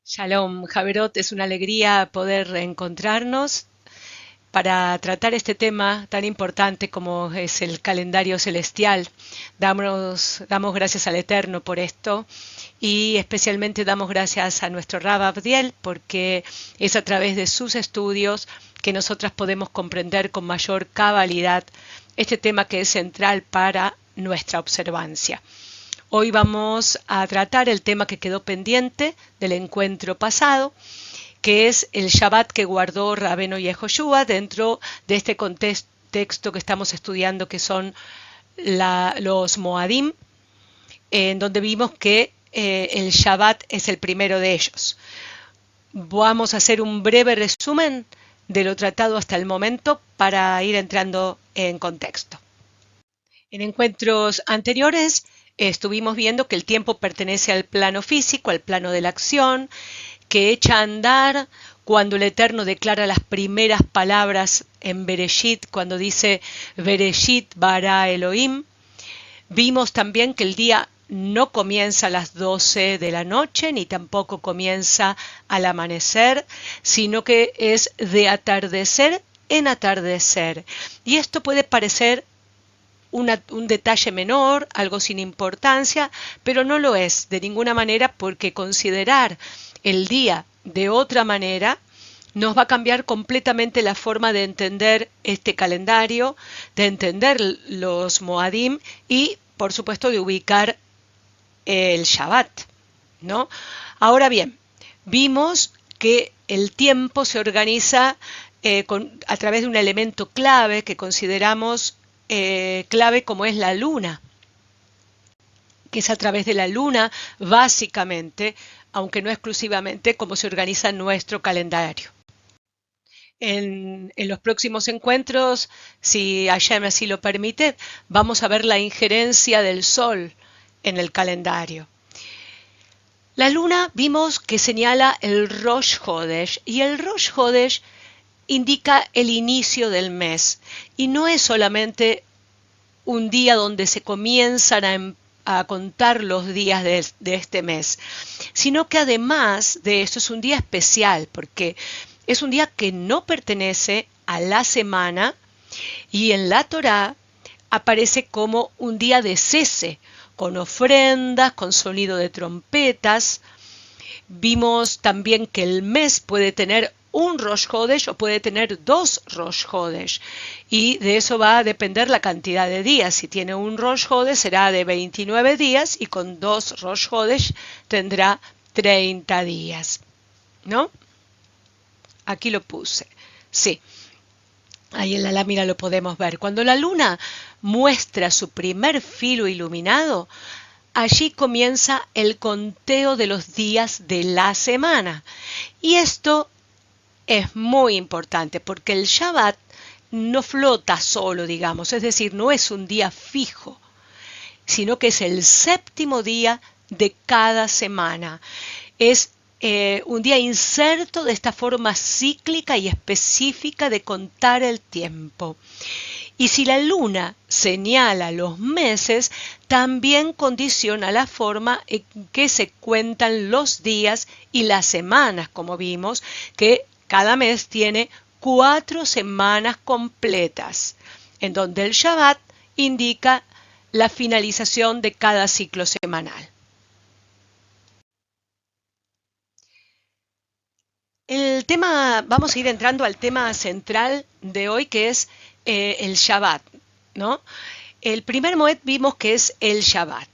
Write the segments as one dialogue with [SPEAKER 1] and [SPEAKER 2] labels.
[SPEAKER 1] Shalom, Javerot, es una alegría poder reencontrarnos para tratar este tema tan importante como es el calendario celestial. Damos gracias al Eterno por esto y especialmente damos gracias a nuestro Rab Abdiel porque es a través de sus estudios que nosotras podemos comprender con mayor cabalidad este tema que es central para nuestra observancia. Hoy vamos a tratar el tema que quedó pendiente del encuentro pasado, que es el Shabbat que guardó Rabeno Yehoshua dentro de este contexto que estamos estudiando, que son los Moadim, en donde vimos que el Shabbat es el primero de ellos. Vamos a hacer un breve resumen de lo tratado hasta el momento para ir entrando en contexto. En encuentros anteriores estuvimos viendo que el tiempo pertenece al plano físico, al plano de la acción, que echa a andar cuando el Eterno declara las primeras palabras en Bereshit, cuando dice Bereshit bara Elohim. Vimos también que el día no comienza a las 12 de la noche, ni tampoco comienza al amanecer, sino que es de atardecer en atardecer. Y esto puede parecer un detalle menor, algo sin importancia, pero no lo es de ninguna manera, porque considerar el día de otra manera nos va a cambiar completamente la forma de entender este calendario, de entender los Moadim y, por supuesto, de ubicar el Shabbat, ¿no? Ahora bien, vimos que el tiempo se organiza a través de un elemento clave que consideramos clave, como es la luna, que es a través de la luna básicamente, aunque no exclusivamente, como se organiza nuestro calendario. En los próximos encuentros, si Hashem así lo permite, vamos a ver la injerencia del sol en el calendario. La luna vimos que señala el Rosh Hodesh, y el Rosh Hodesh indica el inicio del mes, y no es solamente un día donde se comienzan a contar los días de este mes, sino que además de esto es un día especial, porque es un día que no pertenece a la semana, y en la Torá aparece como un día de cese, con ofrendas, con sonido de trompetas. Vimos también que el mes puede tener un Rosh Hodesh o puede tener dos Rosh Hodesh, y de eso va a depender la cantidad de días. Si tiene un Rosh Hodesh será de 29 días y con dos Rosh Hodesh tendrá 30 días, ¿no? Aquí lo puse, sí, ahí en la lámina lo podemos ver. Cuando la luna muestra su primer filo iluminado, allí comienza el conteo de los días de la semana, y esto es muy importante porque el Shabbat no flota solo, digamos, es decir, no es un día fijo, sino que es el séptimo día de cada semana. Es un día inserto de esta forma cíclica y específica de contar el tiempo. Y si la luna señala los meses, también condiciona la forma en que se cuentan los días y las semanas, como vimos, que cada mes tiene 4 semanas completas, en donde el Shabbat indica la finalización de cada ciclo semanal. Vamos a ir entrando al tema central de hoy, que es el Shabbat, ¿no? El primer Moed vimos que es el Shabbat,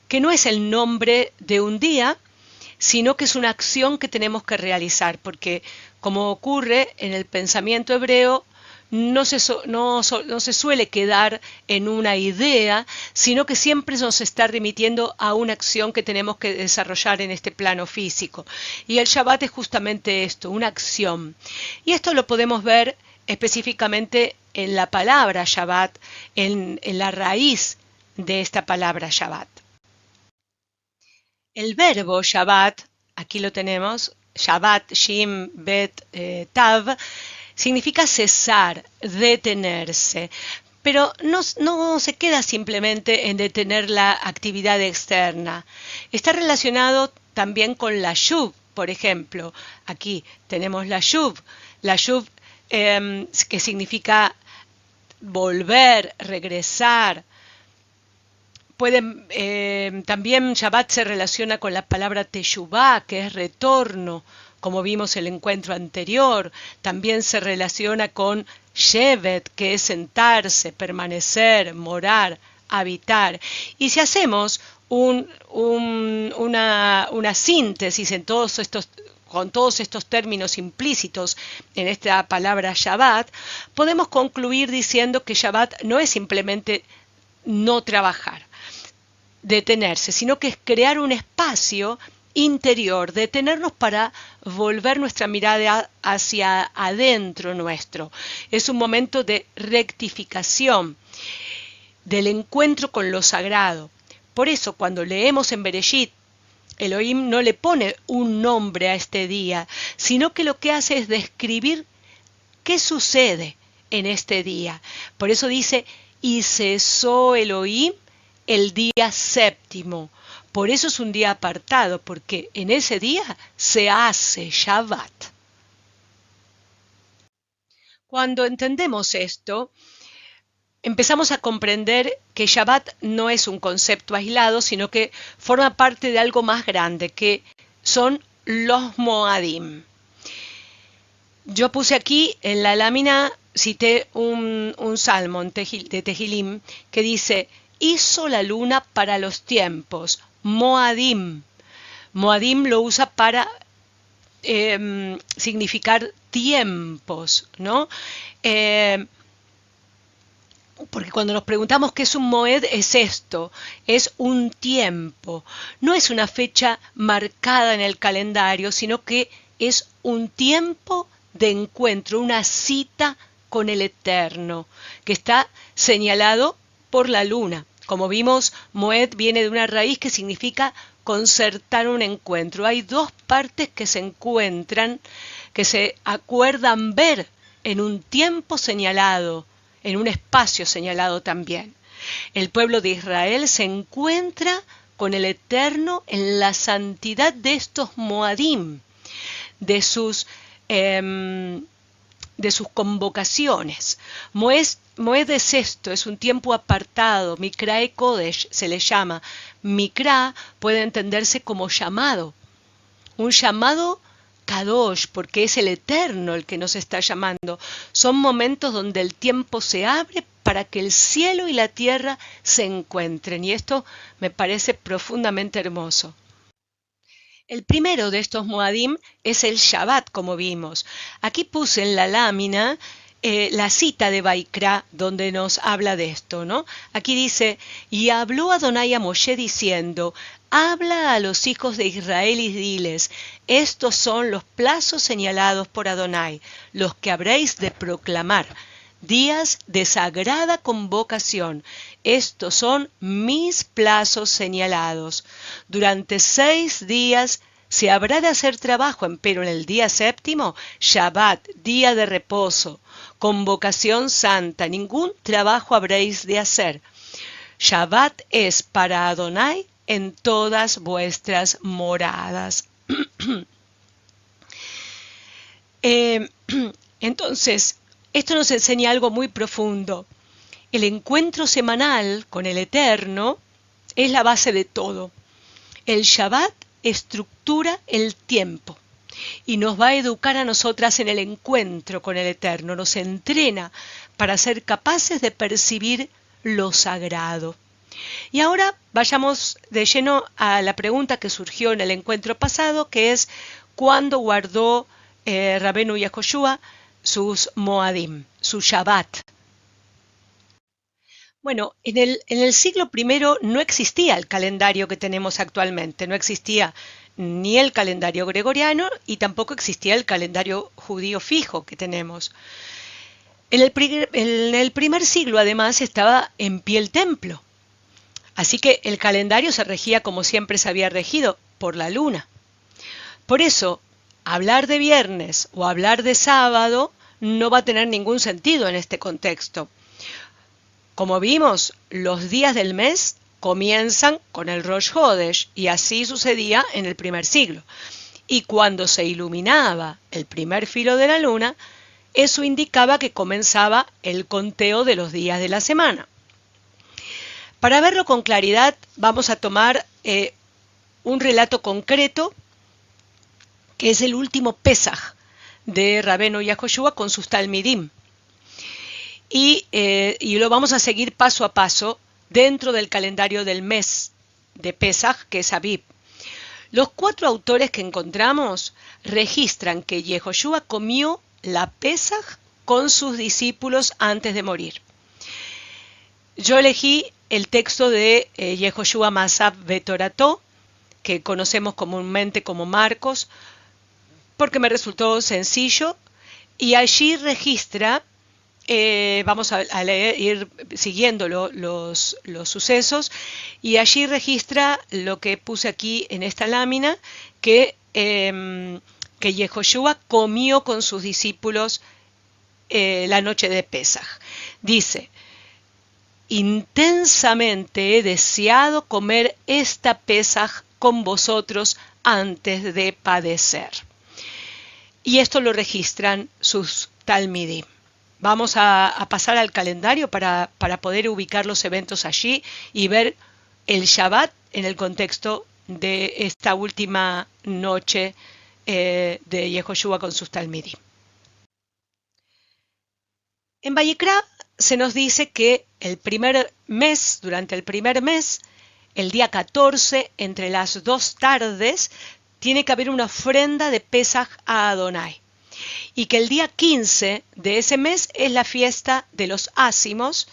[SPEAKER 1] que no es el nombre de un día, sino que es una acción que tenemos que realizar, porque como ocurre en el pensamiento hebreo, no se suele quedar en una idea, sino que siempre nos está remitiendo a una acción que tenemos que desarrollar en este plano físico. Y el Shabbat es justamente esto, una acción. Y esto lo podemos ver específicamente en la palabra Shabbat, en la raíz de esta palabra Shabbat. El verbo Shabbat, aquí lo tenemos, Shabbat, Shim, Bet, Tav, significa cesar, detenerse, pero no se queda simplemente en detener la actividad externa. Está relacionado también con la Shuv, Por ejemplo, aquí tenemos la Shuv que significa volver, regresar. También Shabbat se relaciona con la palabra teshuvá, que es retorno, como vimos el encuentro anterior. También se relaciona con shevet, que es sentarse, permanecer, morar, habitar. Y si hacemos una síntesis con todos estos términos implícitos en esta palabra Shabbat, podemos concluir diciendo que Shabbat no es simplemente no trabajar, detenerse, sino que es crear un espacio interior, detenernos para volver nuestra mirada hacia adentro nuestro. Es un momento de rectificación, del encuentro con lo sagrado. Por eso, cuando leemos en Bereshit, Elohim no le pone un nombre a este día, sino que lo que hace es describir qué sucede en este día. Por eso dice, y cesó Elohim el día séptimo. Por eso es un día apartado, porque en ese día se hace Shabbat. Cuando entendemos esto, empezamos a comprender que Shabbat no es un concepto aislado, sino que forma parte de algo más grande, que son los Moadim. Yo puse aquí en la lámina, cité un salmo de Tehilim que dice, hizo la luna para los tiempos, Moadim. Moadim lo usa para significar tiempos, ¿no? Porque cuando nos preguntamos qué es un moed, es esto, es un tiempo. No es una fecha marcada en el calendario, sino que es un tiempo de encuentro, una cita con el Eterno, que está señalado por la luna. Como vimos, moed viene de una raíz que significa concertar un encuentro. Hay dos partes que se encuentran, que se acuerdan ver en un tiempo señalado, en un espacio señalado también. El pueblo de Israel se encuentra con el Eterno en la santidad de estos Moadim, de sus convocaciones. Moed es esto, es un tiempo apartado, Mikrae Kodesh se le llama. Mikra puede entenderse como llamado, un llamado Kadosh, porque es el Eterno el que nos está llamando. Son momentos donde el tiempo se abre para que el cielo y la tierra se encuentren, y esto me parece profundamente hermoso. El primero de estos Moadim es el Shabbat, como vimos. Aquí puse en la lámina la cita de Vaikra, donde nos habla de esto, ¿no? Aquí dice, y habló Adonai a Moshe diciendo, habla a los hijos de Israel y diles, estos son los plazos señalados por Adonai, los que habréis de proclamar, días de sagrada convocación. Estos son mis plazos señalados. Durante 6 días se habrá de hacer trabajo, pero en el día séptimo, Shabbat, día de reposo, convocación santa, ningún trabajo habréis de hacer. Shabbat es para Adonai en todas vuestras moradas. Entonces, esto nos enseña algo muy profundo. El encuentro semanal con el Eterno es la base de todo. El Shabbat estructura el tiempo y nos va a educar a nosotras en el encuentro con el Eterno, nos entrena para ser capaces de percibir lo sagrado. Y ahora vayamos de lleno a la pregunta que surgió en el encuentro pasado, que es ¿cuándo guardó Rabenu Yehoshua sus Moadim, su Shabbat? Bueno, en el siglo I no existía el calendario que tenemos actualmente, no existía ni el calendario gregoriano y tampoco existía el calendario judío fijo que tenemos. En el primer siglo, además, estaba en pie el templo, así que el calendario se regía como siempre se había regido, por la luna. Por eso, hablar de viernes o hablar de sábado no va a tener ningún sentido en este contexto. Como vimos, los días del mes comienzan con el Rosh Hodesh, y así sucedía en el primer siglo. Y cuando se iluminaba el primer filo de la luna, eso indicaba que comenzaba el conteo de los días de la semana. Para verlo con claridad, vamos a tomar un relato concreto, que es el último Pesaj de Rabbeinu Yehoshua con sus Talmidim. Y lo vamos a seguir paso a paso dentro del calendario del mes de Pesaj, que es Aviv. Los 4 autores que encontramos registran que Yehoshua comió la Pesaj con sus discípulos antes de morir. Yo elegí el texto de Yehoshua Masab Betorató, que conocemos comúnmente como Marcos, porque me resultó sencillo, y allí registra, vamos a leer, ir siguiendo los sucesos, y allí registra lo que puse aquí en esta lámina, que Yehoshua comió con sus discípulos la noche de Pesaj. Dice: intensamente he deseado comer esta Pesaj con vosotros antes de padecer. Y esto lo registran sus Talmidim. Vamos a pasar al calendario para poder ubicar los eventos allí y ver el Shabbat en el contexto de esta última noche de Yehoshua con sus Talmidim. En Vayikra se nos dice que durante el primer mes, el día 14, entre las 2 tardes, tiene que haber una ofrenda de Pesaj a Adonai. Y que el día 15 de ese mes es la fiesta de los ácimos,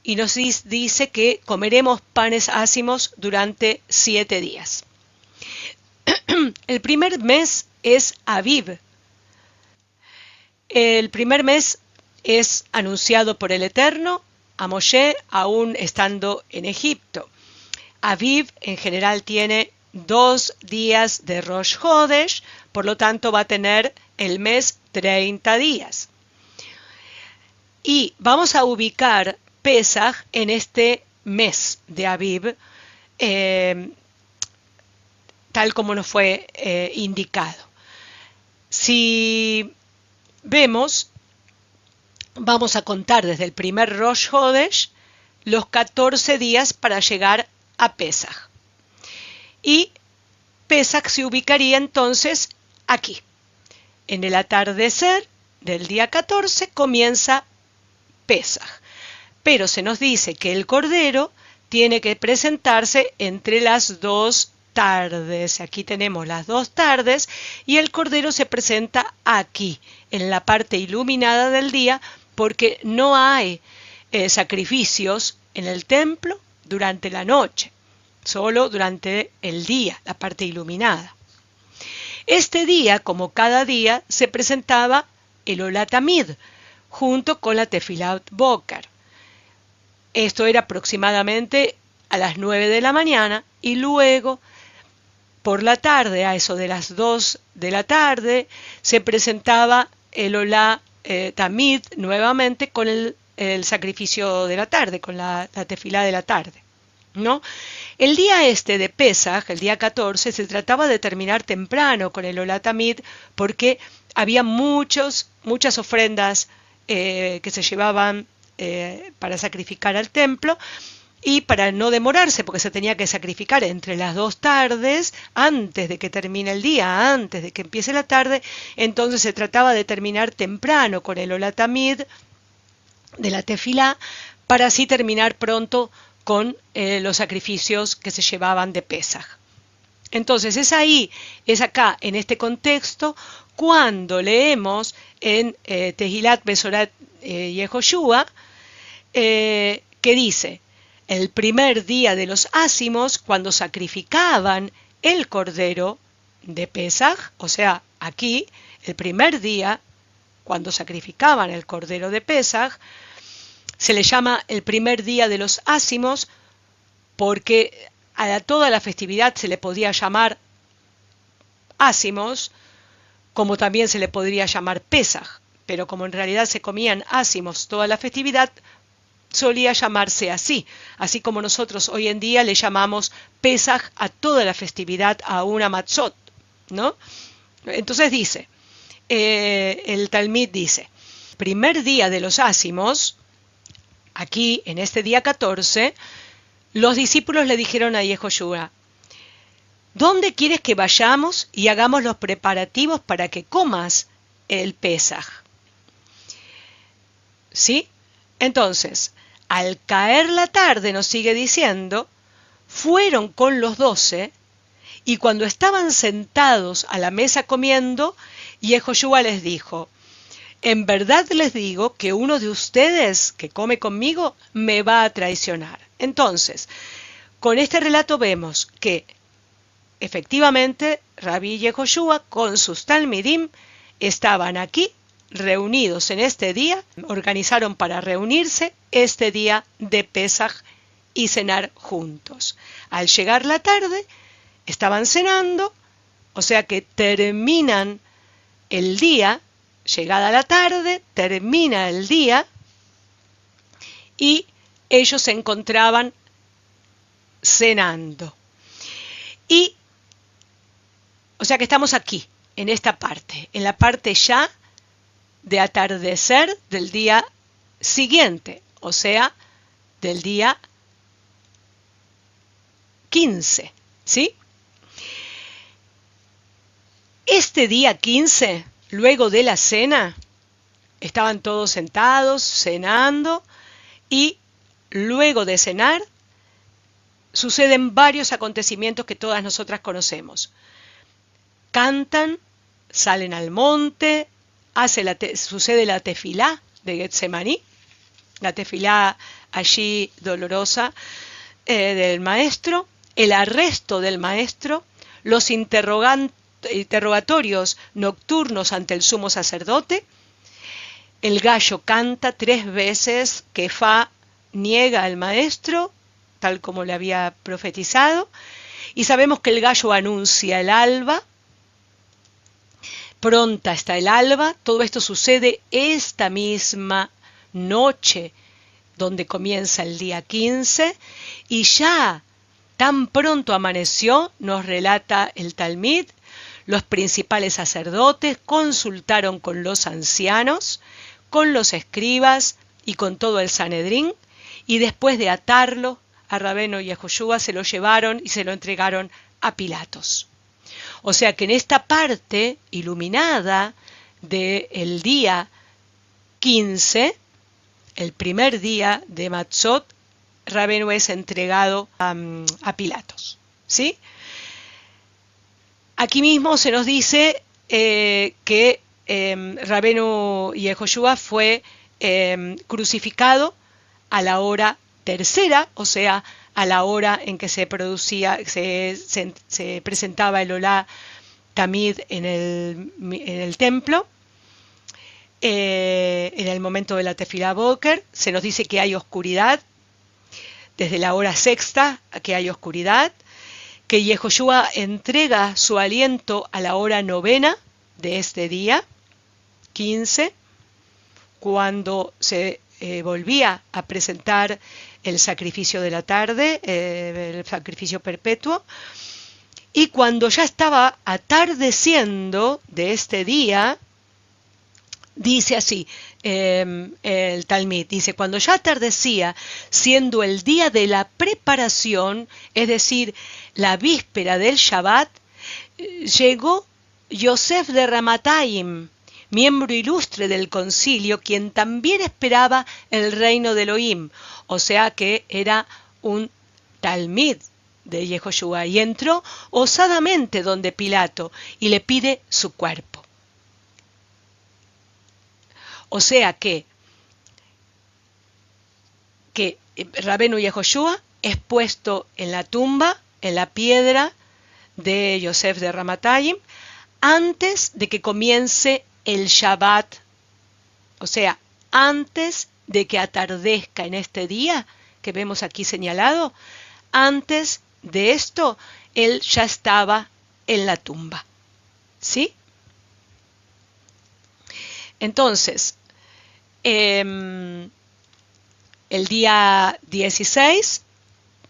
[SPEAKER 1] y nos dice que comeremos panes ácimos durante 7 días. El primer mes es Aviv. El primer mes es anunciado por el Eterno a Moshe aún estando en Egipto. Aviv en general tiene 2 días de Rosh Hodesh, por lo tanto va a tener el mes 30 días. Y vamos a ubicar Pesaj en este mes de Aviv, tal como nos fue indicado. Si vemos, vamos a contar desde el primer Rosh Hodesh los 14 días para llegar a Pesaj. Y Pesaj se ubicaría entonces aquí. En el atardecer del día 14 comienza Pesaj. Pero se nos dice que el cordero tiene que presentarse entre las 2 tardes. Aquí tenemos las 2 tardes y el cordero se presenta aquí, en la parte iluminada del día, porque no hay sacrificios en el templo durante la noche, solo durante el día, la parte iluminada. Este día, como cada día, se presentaba el Olat Tamid junto con la Tefilat Boker. Esto era aproximadamente a las 9 de la mañana y luego por la tarde, a eso de las 2 de la tarde, se presentaba el Olat Tamid nuevamente con el sacrificio de la tarde, con la tefilá de la tarde, ¿no? El día de Pesaj, el día 14, se trataba de terminar temprano con el Olat Tamid porque había muchas ofrendas que se llevaban para sacrificar al templo, y para no demorarse, porque se tenía que sacrificar entre las 2 tardes, antes de que termine el día, antes de que empiece la tarde, entonces se trataba de terminar temprano con el Olat Tamid de la tefilá, para así terminar pronto con los sacrificios que se llevaban de Pesaj. Entonces es acá, en este contexto, cuando leemos en Tehilat Besorat Yehoshua, que dice: el primer día de los ácimos, cuando sacrificaban el cordero de Pesaj, o sea, aquí, el primer día, cuando sacrificaban el cordero de Pesaj, se le llama el primer día de los ácimos porque a toda la festividad se le podía llamar ácimos, como también se le podría llamar Pesaj, pero como en realidad se comían ácimos toda la festividad, solía llamarse así como nosotros hoy en día le llamamos Pesaj a toda la festividad, a una matzot, ¿no? Entonces dice, el Talmud dice, primer día de los ácimos, aquí en este día 14, los discípulos le dijeron a Yehoshua, ¿dónde quieres que vayamos y hagamos los preparativos para que comas el Pesaj? ¿Sí? Entonces, al caer la tarde, nos sigue diciendo, fueron con los 12 y cuando estaban sentados a la mesa comiendo, Yehoshua les dijo, en verdad les digo que uno de ustedes que come conmigo me va a traicionar. Entonces, con este relato vemos que efectivamente Rabí Yehoshua con sus Talmidim estaban aquí reunidos en este día, organizaron para reunirse este día de Pesaj y cenar juntos. Al llegar la tarde, estaban cenando, o sea que terminan el día, llegada la tarde, termina el día y ellos se encontraban cenando. Y, o sea que estamos aquí, en esta parte, en la parte ya de atardecer del día siguiente, o sea, del día 15, ¿sí? Este día 15, luego de la cena, estaban todos sentados, cenando, y luego de cenar, suceden varios acontecimientos que todas nosotras conocemos. Cantan, salen al monte, sucede la tefilá de Getsemaní, la tefilá allí dolorosa del maestro, el arresto del maestro, los interrogatorios nocturnos ante el sumo sacerdote, el gallo canta 3 veces, Kefá niega al maestro, tal como le había profetizado, y sabemos que el gallo anuncia el alba, pronta está el alba, todo esto sucede esta misma noche donde comienza el día 15, y ya tan pronto amaneció, nos relata el Talmud, los principales sacerdotes consultaron con los ancianos, con los escribas y con todo el Sanedrín, y después de atarlo a Rabenu y a Yehoshua se lo llevaron y se lo entregaron a Pilatos. O sea que en esta parte iluminada del día 15, el primer día de Matzot, Rabenu es entregado a Pilatos, ¿sí? Aquí mismo se nos dice que Rabenu Yehoshua fue crucificado a la hora tercera, o sea, a la hora en que se presentaba el Olá Tamid en el templo. En el momento de la Tefilá Boker se nos dice que hay oscuridad, desde la hora sexta que hay oscuridad, que Yehoshua entrega su aliento a la hora novena de este día 15, cuando se volvía a presentar el sacrificio de la tarde, el sacrificio perpetuo, y cuando ya estaba atardeciendo de este día, dice así, el Talmud, dice, cuando ya atardecía, siendo el día de la preparación, es decir, la víspera del Shabbat, llegó Yosef de Ramatayim, miembro ilustre del concilio, quien también esperaba el reino de Elohim, o sea que era un Talmid de Yehoshua, y entró osadamente donde Pilato y le pide su cuerpo. O sea que Rabenu Yehoshua es puesto en la tumba, en la piedra de Yosef de Ramatayim, antes de que comience el Shabbat, o sea, antes de que atardezca en este día que vemos aquí señalado, antes de esto, él ya estaba en la tumba. ¿Sí? Entonces, el día 16,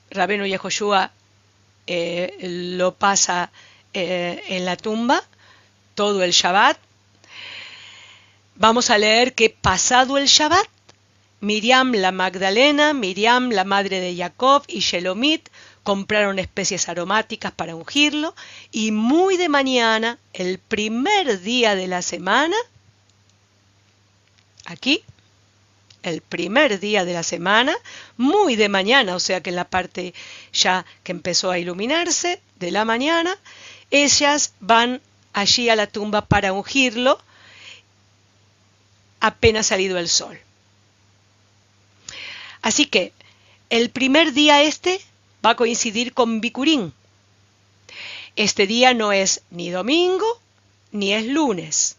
[SPEAKER 1] Rabenu Yehoshua lo pasa en la tumba todo el Shabbat. Vamos a leer que pasado el Shabbat, Miriam la Magdalena, Miriam la madre de Jacob y Shelomit compraron especies aromáticas para ungirlo, y muy de mañana, el primer día de la semana, aquí, el primer día de la semana, muy de mañana, o sea que en la parte ya que empezó a iluminarse de la mañana, ellas van allí a la tumba para ungirlo apenas salido el sol. Así que el primer día va a coincidir con Bikurim. Este día no es ni domingo ni es lunes.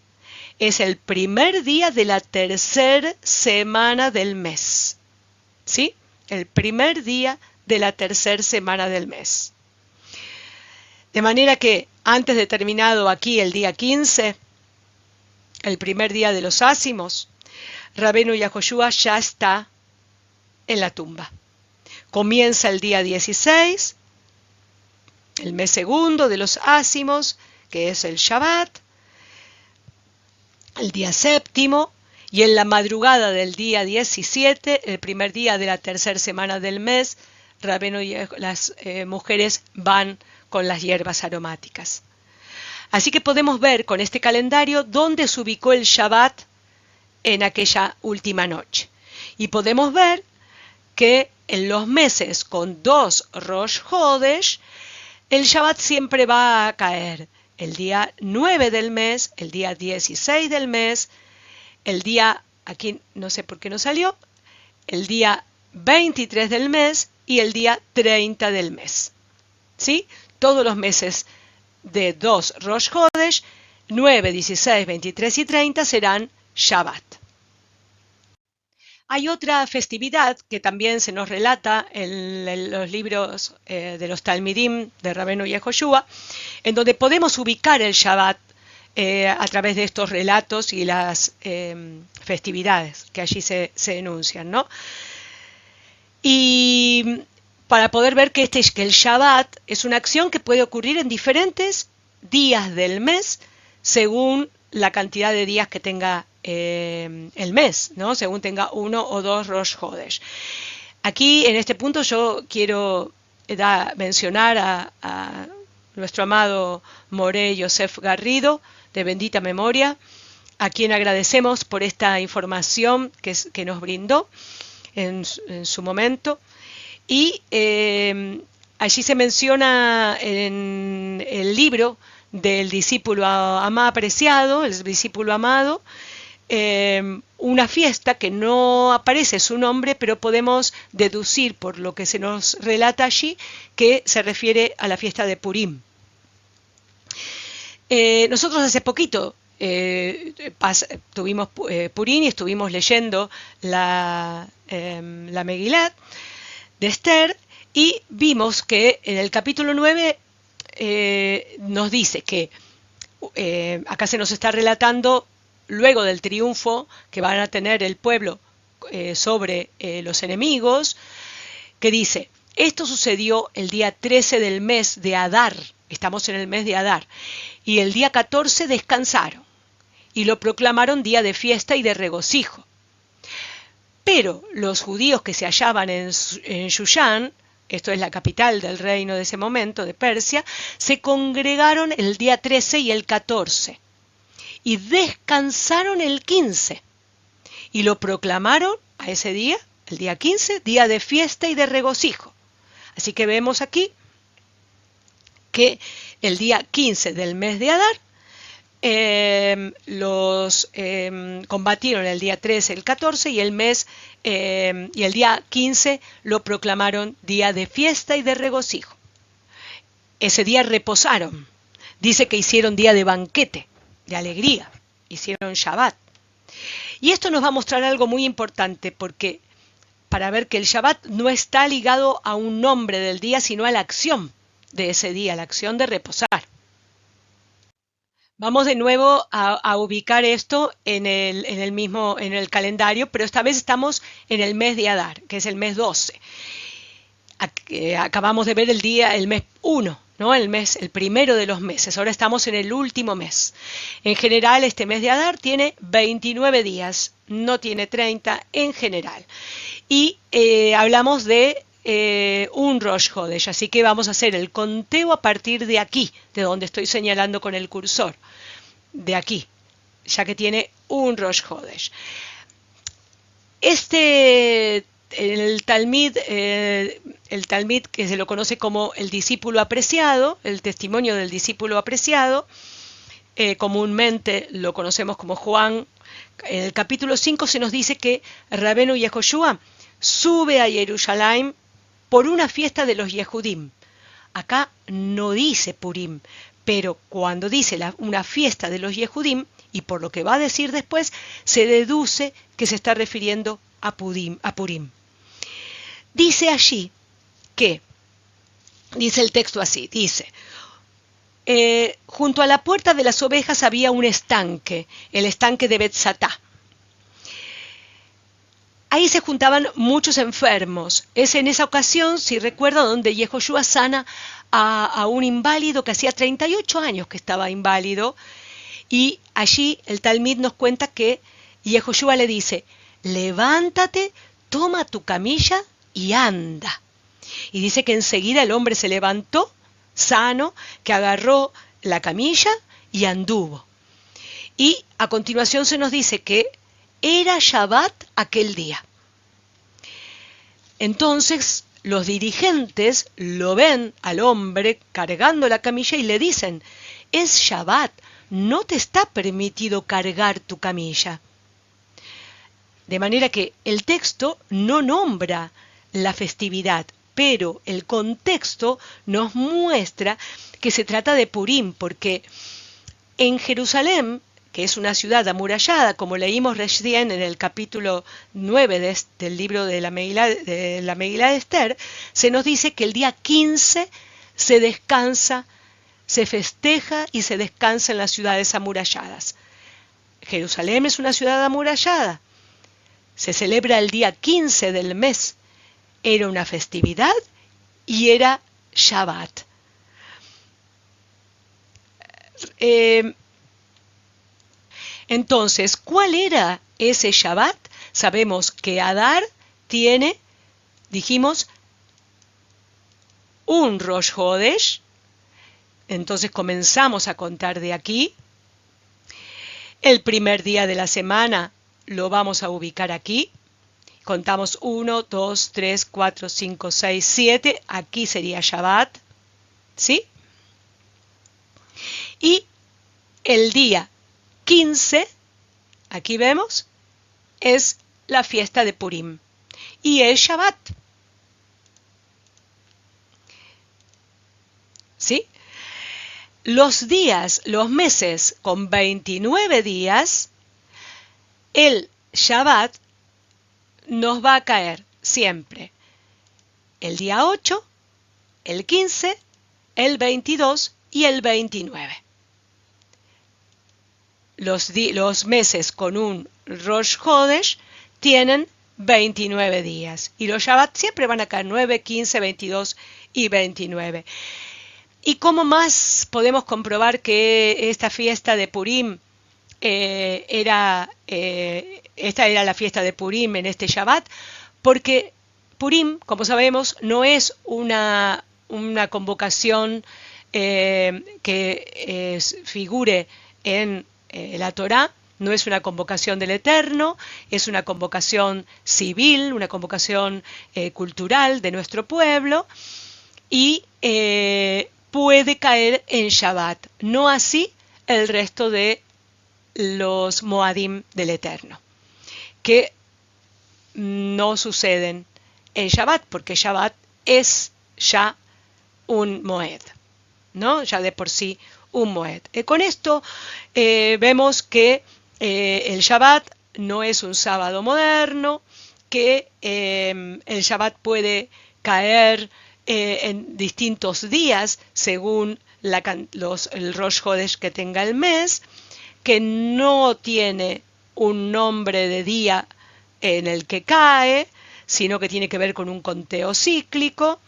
[SPEAKER 1] Es el primer día de la tercera semana del mes. ¿Sí? El primer día de la tercera semana del mes. De manera que antes de terminado aquí el día 15, el primer día de los ácimos, Rabenu Yahoshua ya está en la tumba. Comienza el día 16, el mes segundo de los ácimos, que es el Shabbat, el día séptimo, y en la madrugada del día 17, el primer día de la tercera semana del mes, las mujeres van con las hierbas aromáticas. Así que podemos ver con este calendario dónde se ubicó el Shabbat en aquella última noche. Y podemos ver que en los meses con 2 Rosh Hodesh, el Shabbat siempre va a caer el día 9 del mes, el día 16 del mes, el día, aquí no sé por qué no salió, el día 23 del mes y el día 30 del mes. ¿Sí? Todos los meses de 2 Rosh Hodesh, 9, 16, 23 y 30 serán Shabbat. Hay otra festividad que también se nos relata en los libros de los Talmidim de Rabenu Yehoshua, en donde podemos ubicar el Shabbat a través de estos relatos y las festividades que allí se enuncian, ¿no? Y para poder ver que el Shabbat es una acción que puede ocurrir en diferentes días del mes, según la cantidad de días que tenga el mes, ¿no? Según tenga 1 o 2 Rosh Hodesh. Aquí, en este punto, yo quiero mencionar a nuestro amado Moré Yosef Garrido, de bendita memoria, a quien agradecemos por esta información que nos brindó en su momento. Y allí se menciona en el libro del discípulo apreciado, el discípulo amado, una fiesta que no aparece su nombre, pero podemos deducir por lo que se nos relata allí que se refiere a la fiesta de Purim. Nosotros hace poquito tuvimos Purim y estuvimos leyendo la Megilat de Esther y vimos que en el capítulo 9 nos dice que acá se nos está relatando luego del triunfo que van a tener el pueblo sobre los enemigos, que dice, esto sucedió el día 13 del mes de Adar, estamos en el mes de Adar, y el día 14 descansaron, y lo proclamaron día de fiesta y de regocijo. Pero los judíos que se hallaban en Shushan, esto es la capital del reino de ese momento, de Persia, se congregaron el día 13 y el 14, y descansaron el 15, y lo proclamaron a ese día, el día 15, día de fiesta y de regocijo. Así que vemos aquí que el día 15 del mes de Adar los combatieron el día 13, el 14 y y el día 15 lo proclamaron día de fiesta y de regocijo. Ese día reposaron. Dice que hicieron día de banquete, de alegría. Hicieron Shabbat. Y esto nos va a mostrar algo muy importante porque para ver que el Shabbat no está ligado a un nombre del día, sino a la acción de ese día, la acción de reposar. Vamos de nuevo a ubicar esto en el calendario, pero esta vez estamos en el mes de Adar, que es el mes 12. Acabamos de ver el mes 1 ¿no? El primero de los meses. Ahora estamos en el último mes. En general, este mes de Adar tiene 29 días, no tiene 30 en general. Y hablamos de un Rosh Hodesh, así que vamos a hacer el conteo a partir de aquí, de donde estoy señalando con el cursor, de aquí, ya que tiene un Rosh Hodesh. El Talmid que se lo conoce como el discípulo apreciado, el testimonio del discípulo apreciado, comúnmente lo conocemos como Juan. En el capítulo 5 se nos dice que Rabenu Yehoshua sube a Jerusalén por una fiesta de los Yehudim. Acá no dice Purim, pero cuando dice una fiesta de los Yehudim, y por lo que va a decir después, se deduce que se está refiriendo a Purim. Dice allí que, dice el texto así, dice, junto a la puerta de las ovejas había un estanque, el estanque de Betzatá. Ahí se juntaban muchos enfermos. Es en esa ocasión, si recuerda, donde Yehoshua sana a un inválido que hacía 38 años que estaba inválido. Y allí el Talmid nos cuenta que Yehoshua le dice, levántate, toma tu camilla y anda. Y dice que enseguida el hombre se levantó, sano, que agarró la camilla y anduvo. Y a continuación se nos dice que era Shabbat aquel día. Entonces los dirigentes lo ven al hombre cargando la camilla y le dicen, es Shabbat, no te está permitido cargar tu camilla. De manera que el texto no nombra la festividad, pero el contexto nos muestra que se trata de Purim, porque en Jerusalén, que es una ciudad amurallada, como leímos recién en el capítulo 9 del libro de la Megilá de Esther, se nos dice que el día 15 se descansa, se festeja y se descansa en las ciudades amuralladas. Jerusalén es una ciudad amurallada. Se celebra el día 15 del mes. Era una festividad y era Shabbat. Entonces, ¿cuál era ese Shabbat? Sabemos que Adar tiene, dijimos, un Rosh Hodesh. Entonces comenzamos a contar de aquí. El primer día de la semana lo vamos a ubicar aquí. Contamos 1, 2, 3, 4, 5, 6, 7. Aquí sería Shabbat. ¿Sí? Y el día 15, aquí vemos, es la fiesta de Purim. Y es Shabbat. ¿Sí? Los días, los meses con 29 días, el Shabbat nos va a caer siempre el día 8, el 15, el 22 y el 29. Los meses con un Rosh Hodesh tienen 29 días y los Shabbat siempre van a caer 9, 15, 22 y 29. ¿Y cómo más podemos comprobar que esta fiesta de Purim esta era la fiesta de Purim en este Shabbat? Porque Purim, como sabemos, no es una convocación que figure en la Torá, no es una convocación del Eterno, es una convocación civil, una convocación cultural de nuestro pueblo y puede caer en Shabbat, no así el resto de los Moadim del Eterno, que no suceden en Shabbat, porque Shabbat es ya un Moed, ¿no? Ya de por sí un Moed. Con esto vemos que el Shabbat no es un sábado moderno, que el Shabbat puede caer en distintos días según el Rosh Hodesh que tenga el mes, que no tiene un nombre de día en el que cae, sino que tiene que ver con un conteo cíclico.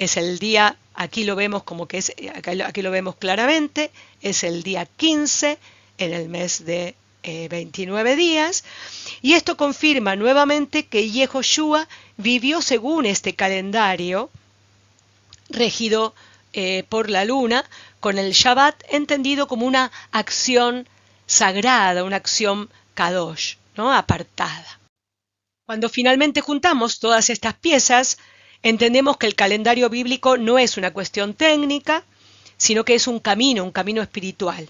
[SPEAKER 1] es el día, aquí lo vemos como que es, aquí lo vemos claramente, es el día 15 en el mes de 29 días, y esto confirma nuevamente que Yehoshua vivió según este calendario regido por la luna, con el Shabbat entendido como una acción sagrada, una acción kadosh, ¿no? Apartada. Cuando finalmente juntamos todas estas piezas, entendemos que el calendario bíblico no es una cuestión técnica, sino que es un camino espiritual.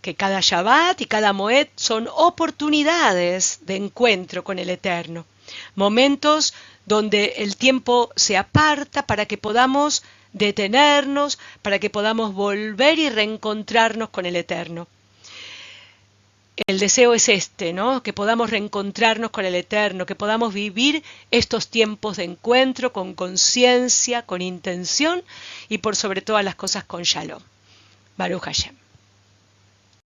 [SPEAKER 1] Que cada Shabbat y cada Moed son oportunidades de encuentro con el Eterno, momentos donde el tiempo se aparta para que podamos detenernos, para que podamos volver y reencontrarnos con el Eterno. El deseo es este, ¿no? Que podamos reencontrarnos con el Eterno, que podamos vivir estos tiempos de encuentro con conciencia, con intención y por sobre todas las cosas con Shalom. Baruch Hashem.